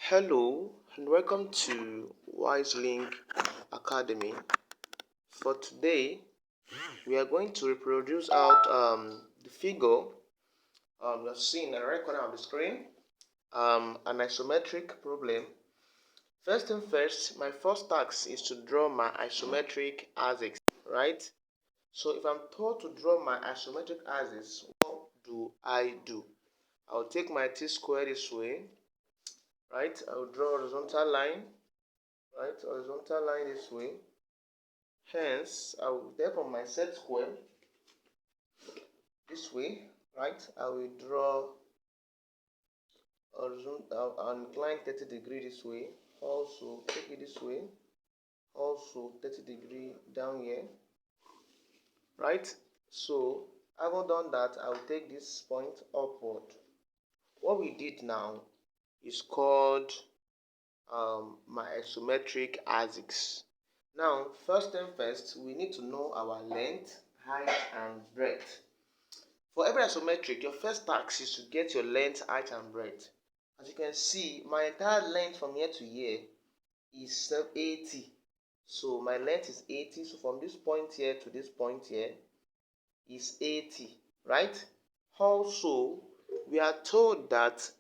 Hello and welcome to WaEC Academy. For today, we are going to reproduce out the figure you're seeing in the right corner of the screen, an isometric problem. First thing first, my first task is to draw my isometric axis, right? So if I'm told to draw my isometric axis, what do? I'll take my t-square this way, right? I'll draw a horizontal line, right? Horizontal line this way. Hence, I will therefore my set square this way, right? I will draw horizontal and incline 30 degree this way. Also take it this way. Also 30 degree down here, right? So having done that, I will take this point upward. What we did now is called my isometric axis. Now, first thing first, we need to know our length, height, and breadth. For every isometric, your first task is to get your length, height, and breadth. As you can see, my entire length from here to here is 80. So my length is 80. So from this point here to this point here is 80, right? Also, we are told that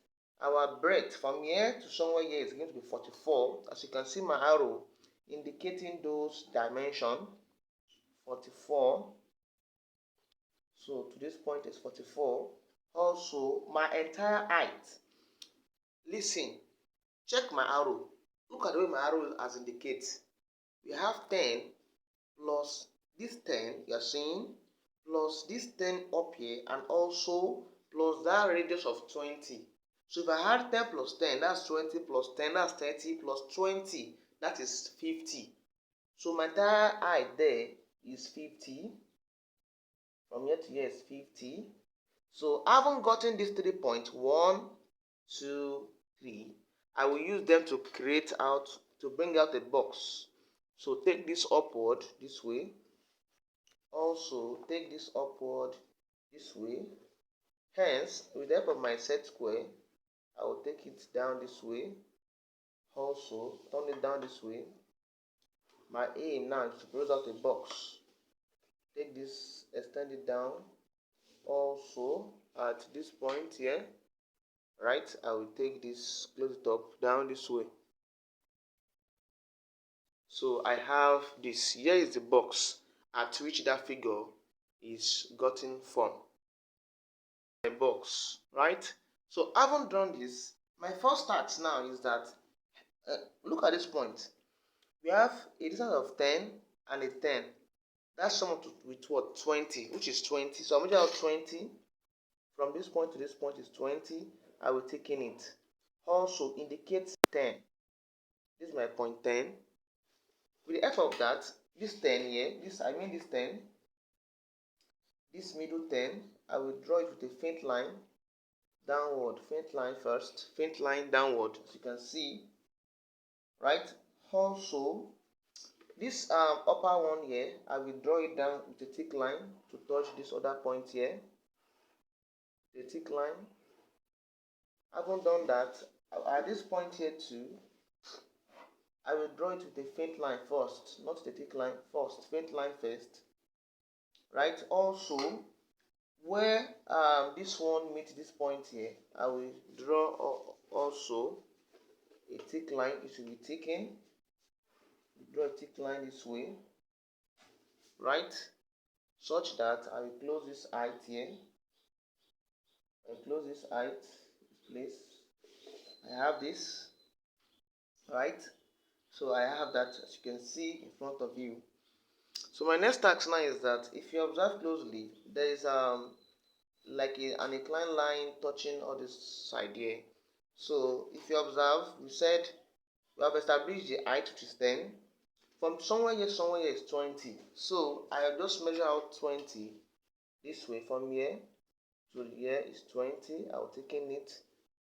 our breadth from here to somewhere here is going to be 44. As you can see my arrow indicating those dimensions, 44. So to this point is 44. Also, my entire height. Listen, check my arrow. Look at the way my arrow has indicates. We have 10 plus this 10 you are seeing, plus this 10 up here, and also plus that radius of 20. So if I add 10 plus 10, that's 20 plus 10, that's 30 plus 20, that is 50. So my entire height there is 50. From here to here is 50. So having gotten these 3 points, 1, 2, 3, I will use them to bring out a box. So take this upward this way. Also take this upward this way. Hence, with the help of my set square, I will take it down this way. Also turn it down this way. My aim now is to close out a box. Take this, extend it down. Also at this point here, right, I will take this, close it up, down this way. So I have this. Here is the box at which that figure is gotten from. A box, right? So having drawn this, my first task now is that look at this point. We have a distance of 10 and a 10. That's sum with what? 20, which is 20. So I'm measure out 20. From this point to this point is 20. I will take in it. Also indicate 10. This is my point 10. With the help of that, this 10 here, this 10, this middle 10, I will draw it with a faint line downward. Faint line first, faint line downward, as you can see, right? Also, this upper one here, I will draw it down with a thick line to touch this other point here. The thick line. Having done that, at this point here too, I will draw it with a faint line first, not the thick line first, faint line first, right? Also, where this one meets this point here, I will draw also a thick line. It should be taken. Draw a thick line this way, right? Such that I will close this height here. I close this height, this place. I have this, right? So I have that, as you can see in front of you. So my next task now is that if you observe closely, there is like an inclined line touching all this side here. So if you observe, we said we have established the height, which is 10. From somewhere here is 20. So I have just measure out 20 this way. From here to here is 20. I will take in it.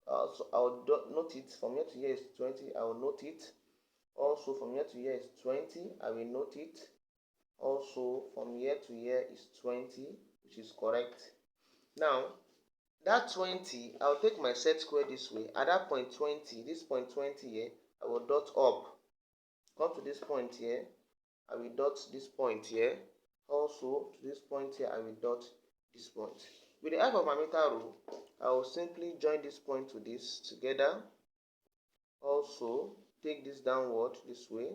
So I will note it. From here to here is 20. I will note it. Also from here to here is 20. I will note it. Also from here to here is 20, which is correct. Now that 20, I'll take my set square this way. At that point 20, this point 20 here, I will dot up. Come to this point here, I will dot this point here. Also to this point here, I will dot this point. With the help of my meter rule, I will simply join this point to this together. Also take this downward this way.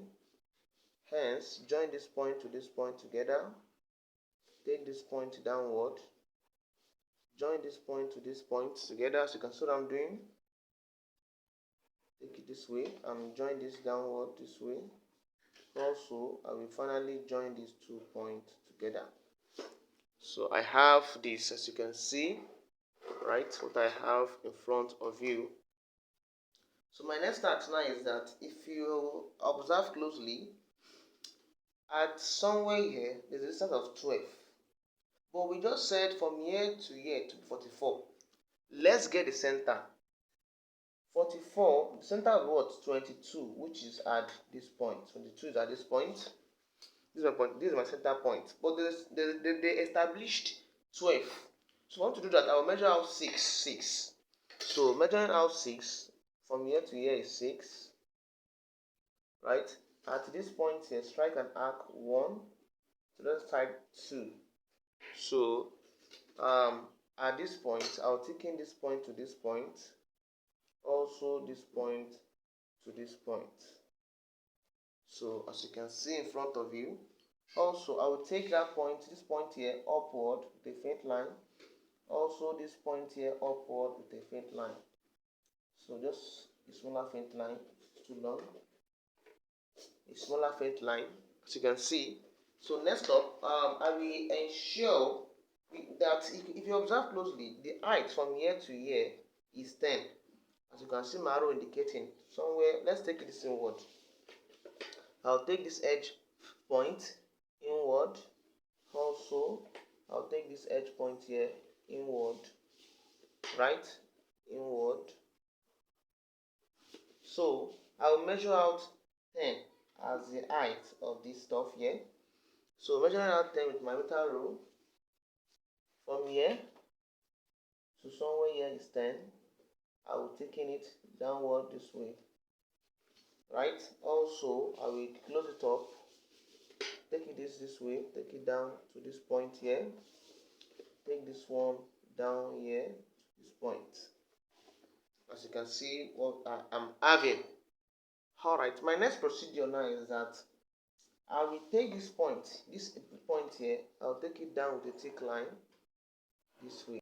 Hence, join this point to this point together. Take this point downward. Join this point to this point together. So you can see what I'm doing. Take it this way and join this downward this way. Also, I will finally join these 2 points together. So I have this, as you can see, right, what I have in front of you. So my next task now is that if you observe closely, at somewhere here, there's a distance of 12. But we just said from here to here to 44. Let's get the center. 44, the center of what? 22, which is at this point. 22 is at this point. This is my point. This is my center point. But they established 12. So I want to do that. I will measure out 6. So measuring out 6 from here to here is 6. Right? At this point here, strike an arc 1. To that side 2. So at this point, I'll take in this point to this point. Also this point to this point. So as you can see in front of you, also I will take that point, this point here, upward with a faint line. Also this point here, upward with a faint line. So just a smaller faint line, it's too long. A smaller faint line, as you can see. So next up, I will ensure that if you observe closely, the height from here to here is 10. As you can see my arrow indicating somewhere. Let's take this inward. I'll take this edge point inward. Also, I'll take this edge point here inward. Right? Inward. So, I'll measure out 10 as the height of this stuff here. So, measuring out 10 with my meter rule. From here to somewhere here is 10. I will take it downward this way. Right? Also, I will close it up. Take it this way. Take it down to this point here. Take this one down here to this point. As you can see, what I'm having. Alright, my next procedure now is that I will take this point here. I'll take it down with a thick line this way.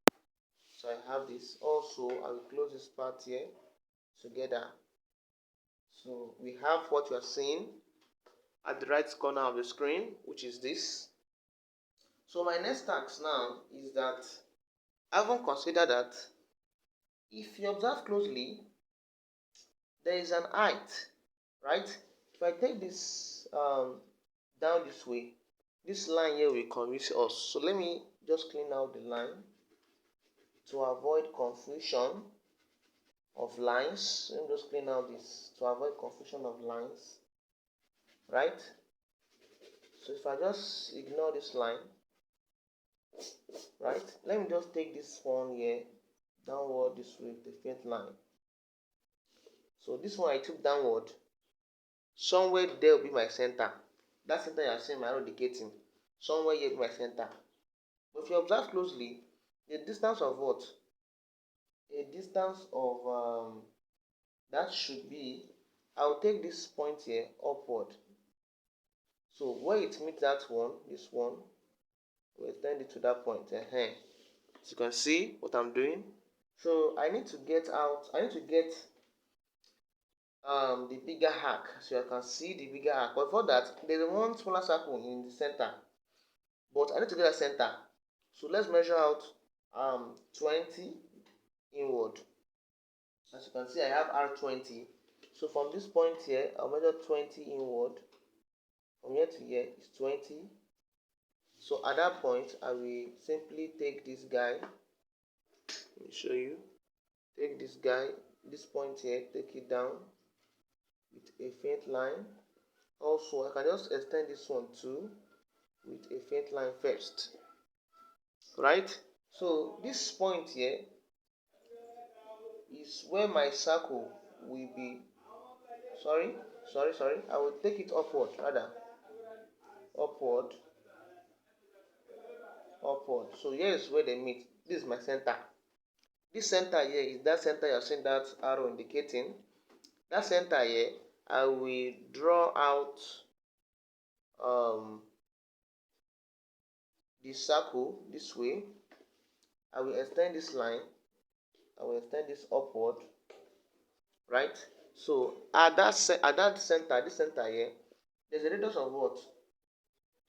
So I have this. Also, I will close this part here together. So we have what you are seeing at the right corner of the screen, which is this. So my next task now is that having considered that, if you observe closely, there is an height, right? If I take this down this way, this line here will convince us. So let me just clean out the line to avoid confusion of lines. Let me just clean out this to avoid confusion of lines, right? So if I just ignore this line, right, let me just take this one here downward this way with a faint line. So this one I took downward, somewhere there will be my center. That center you are seeing my arrow indicating, somewhere here will be my center. But if you observe closely, the distance of what? A distance of that should be, I'll take this point here upward. So where it meets that one, this one, we'll extend it to that point. As you can see what I'm doing. So I need to get the bigger arc. So you can see the bigger arc. But for that, there's one smaller circle in the center. But I need to get a center. So let's measure out 20 inward. As you can see, I have R20. So from this point here, I'll measure 20 inward. From here to here is 20. So at that point, I will simply take this guy. Let me show you. Take this guy, this point here, take it down with a faint line. Also, I can just extend this one too with a faint line first. Right? So this point here, is where my circle will be. Sorry, I will take it upward, rather. Upward. So here is where they meet. This is my center. This center here is that center you're seeing that arrow indicating. That center here, I will draw out the circle this way. I will extend this line. I will extend this upward, right? So at that center, this center here, there's a radius of what?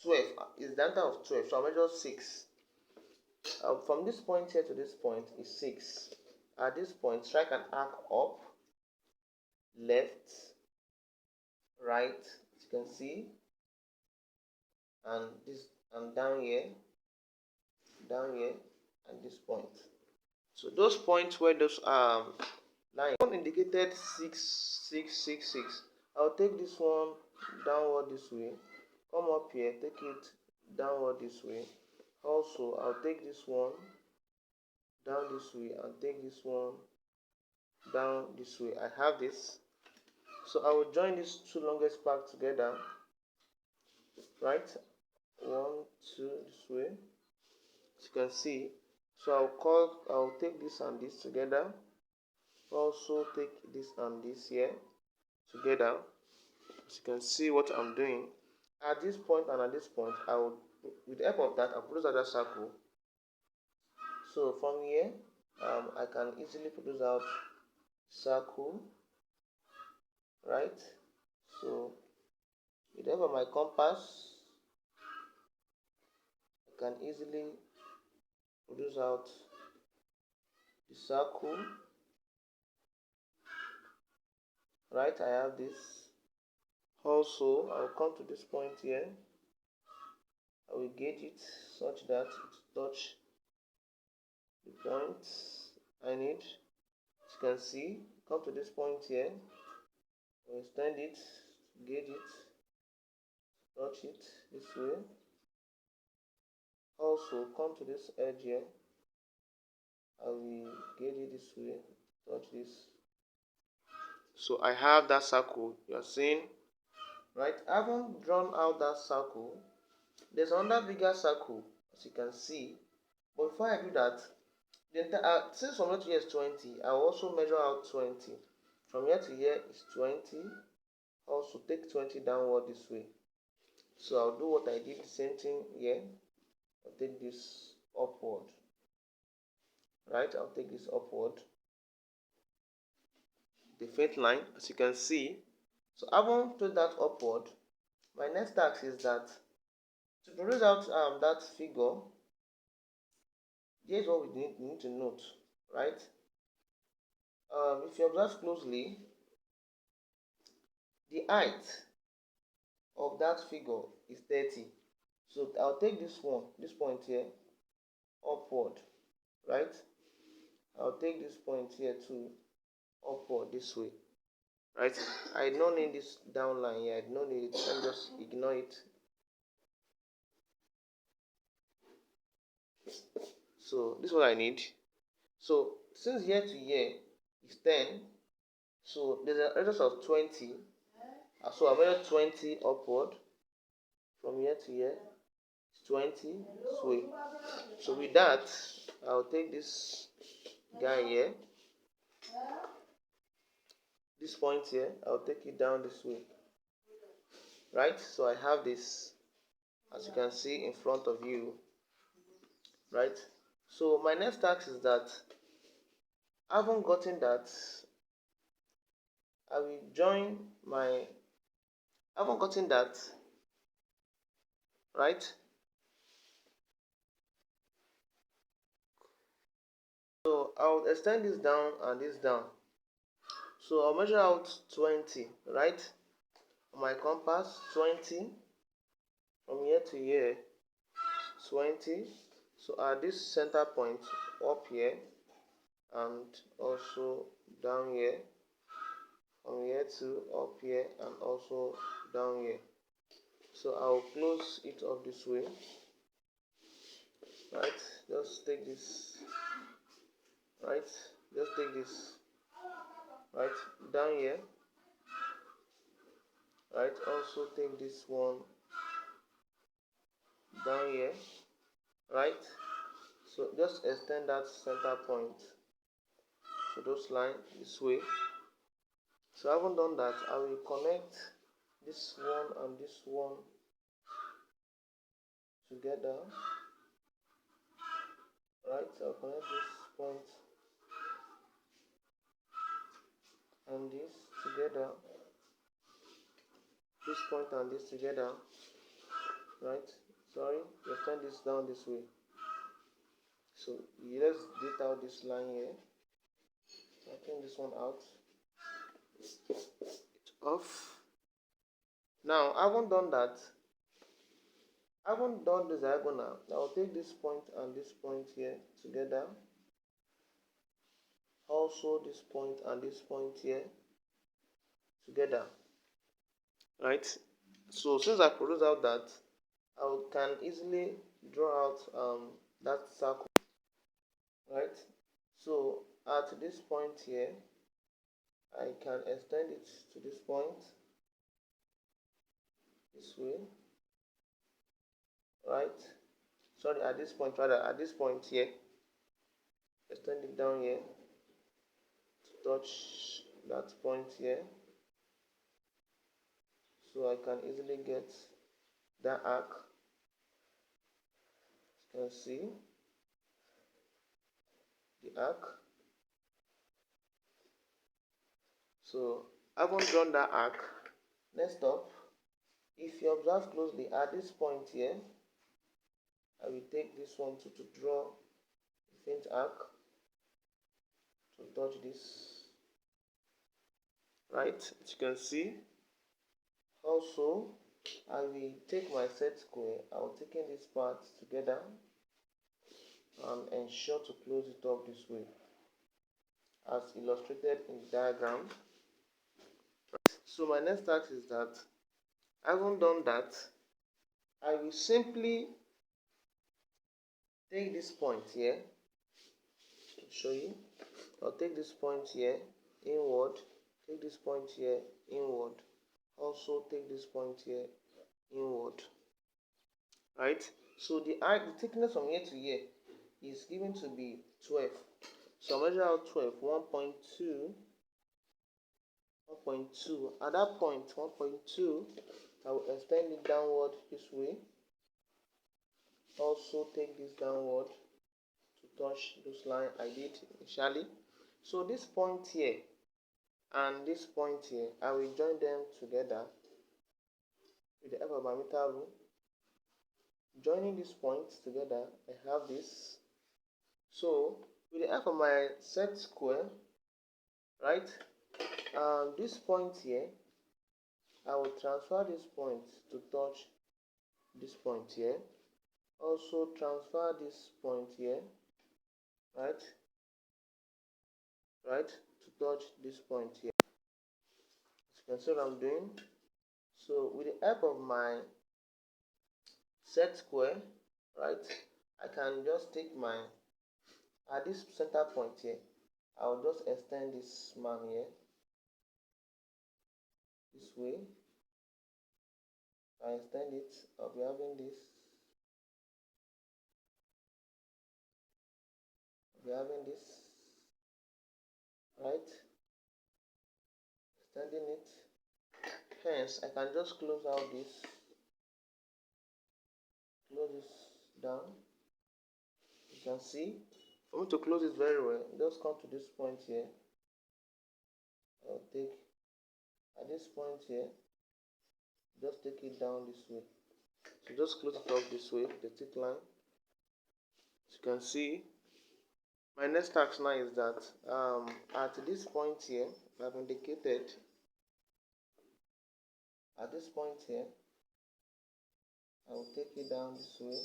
12. Is the diameter of 12. So I'll measure 6. From this point here to this point is 6. At this point, strike an arc up, left, right, as you can see, and this, and down here, and this point. So those points where those lines indicated 6, 6, 6, 6. I'll take this one downward this way. Come up here, take it downward this way. Also, I'll take this one down this way and take this one down this way. I have this. So I will join these two longest parts together. Right? 1, 2 this way. As you can see. So I'll take this and this together. Also take this and this here together. As you can see what I'm doing. At this point and at this point, I will, with the help of that, I'll produce another circle. So from here, I can easily produce out circle, right? So with the help of my compass, I can easily produce out the circle, right? I have this. Also, I'll come to this point here. I will gauge it such that it touch the point I need. As you can see, come to this point here. I will extend it, gauge it, touch it this way. Also, come to this edge here. I will gauge it this way, touch this. So I have that circle you are seeing, right? I haven't drawn out that circle. There's another bigger circle, as you can see. But before I do that, since from here to here is 20, I will also measure out 20. From here to here is 20. Also take 20 downward this way. So I'll do what I did, the same thing here. I'll take this upward. Right, I'll take this upward. The faint line, as you can see. So having put that upward, my next task is that to produce out that figure, here's what we need to note, right? If you observe closely, the height of that figure is 30. So I'll take this point here, upward, right? I'll take this point here too, upward this way, right? I don't need this down line here. I don't need it. I'll just ignore it. So this is what I need. So since here to here is 10, so there's a radius of 20. So I measure 20 upward. From here to here is 20 this way. So with that, I'll take this guy here. This point here, I'll take it down this way. Right? So I have this, as you can see in front of you. Right? So my next task is that I haven't gotten that. I will join my. I haven't gotten that. Right? So I'll extend this down and this down. So I'll measure out 20, right? On my compass, 20. From here to here, 20. So at this center point, up here, and also down here, from here to up here, and also down here. So I'll close it up this way, right? Just take this, right? Just take this right, down here, right. Also take this one down here, right. So just extend that center point to those lines this way. So I haven't done that. I will connect this one and this one together, right. I'll connect this point and this together, this point and this together, right. Sorry, extend this down this way. So let's delete out this line here. I'll clean this one out. It's off. Now I haven't done that. I haven't done this diagonal. I'll take this point and this point here together. Also this point and this point here together. Right. So since I produced out that, I can easily draw out that circle. Right. So at this point here, I can extend it to this point this way, right. Sorry, at this point, rather at this point here, extend it down here to touch that point here, so I can easily get that arc. You can see the arc. So I haven't drawn that arc. Next up, if you observe closely at this point here, I will take this one to draw a faint arc to touch this, right. As you can see. Also, I will take my set square. I will take in this part together and ensure to close it up this way, as illustrated in the diagram. So my next task is that, I haven't done that, I will simply take this point here to show you. I'll take this point here inward, take this point here inward, also take this point here inward, right. So the thickness from here to here is given to be 12. So I measure out 12, 1.2. At that point, 1.2, I will extend it downward this way. Also take this downward to touch those lines I did initially. So this point here and this point here, I will join them together with the help of my meter rule. Joining these points together, I have this. So with the help of my set square, right, this point here, I will transfer this point to touch this point here. Also transfer this point here, right, to touch this point here. As you can see what I'm doing. So with the help of my set square, right, I can just take at this center point here, I'll just extend this man here this way. If I extend it, I'll be having this. Right, extending it. Hence, I can just close out this, close this down. You can see, for me to close it very well, just come to this point here. I'll take at this point here, just take it down this way. So just close it up this way, the thick line. As you can see, my next task now is that at this point here, I've indicated at this point here, I will take it down this way.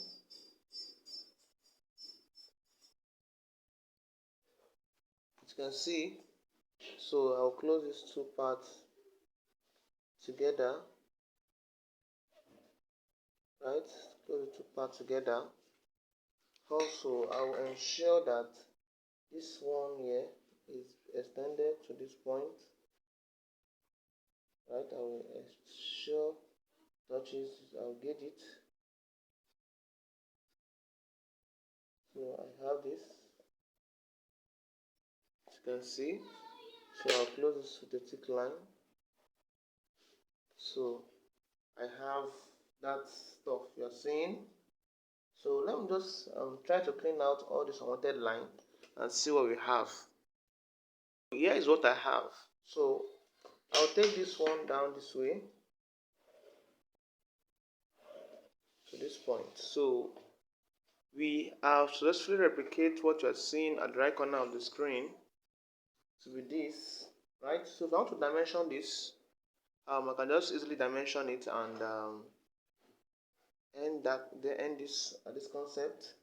As you can see, so I'll close these two parts together, right, close the two parts together. Also, I will ensure that this one here is extended to this point, right? I will ensure touches, I'll gauge it. So I have this, as you can see. So I'll close this with a thick line. So I have that stuff you're seeing. So let me just try to clean out all this unwanted line and see what we have. Here is what I have. So I'll take this one down this way to this point. So we have successfully replicate what you're seeing at the right corner of the screen to be this, right? So if I want to dimension this, I can just easily dimension it and end this concept.